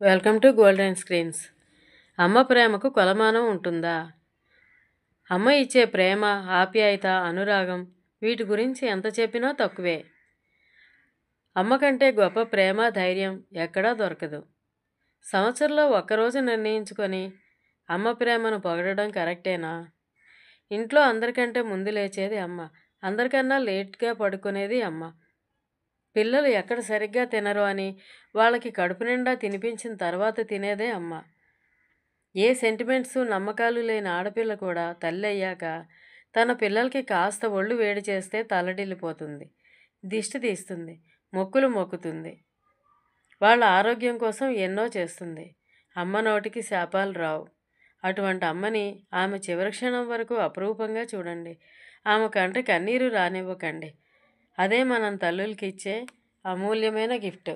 Welcome to golden screens. అమ్మ ప్రేమకు కొలమానం ఉంటుందా? అమ్మ ఇచ్చే ప్రేమ, ఆప్యాయత, అనురాగం వీటి గురించి ఎంత చెప్పినా తక్కువే. అమ్మ కంటే గొప్ప ప్రేమ, ధైర్యం ఎక్కడా దొరకదు. సంవత్సరంలో ఒక్కరోజు నిర్ణయించుకొని అమ్మ ప్రేమను పొగడడం కరెక్టేనా? ఇంట్లో అందరికంటే ముందు లేచేది అమ్మ. అందరికన్నా లేట్గా పడుకునేది అమ్మ. పిల్లలు ఎక్కడ సరిగ్గా తినరు అని వాళ్ళకి కడుపు నిండా తినిపించిన తర్వాత తినేదే అమ్మ. ఏ సెంటిమెంట్స్, నమ్మకాలు లేని ఆడపిల్ల కూడా తల్లి అయ్యాక తన పిల్లలకి కాస్త ఒళ్ళు వేడి చేస్తే తల్లడిల్లిపోతుంది, దిష్టి తీస్తుంది, మొక్కులు మొక్కుతుంది. వాళ్ళ ఆరోగ్యం కోసం ఎన్నో చేస్తుంది. అమ్మ నోటికి శాపాలు రావు. అటువంటి అమ్మని ఆమె చివరి క్షణం వరకు అపురూపంగా చూడండి. ఆమె కంటే కన్నీరు రానివ్వకండి. అదే మనం తల్లులకి ఇచ్చే అమూల్యమైన గిఫ్ట్.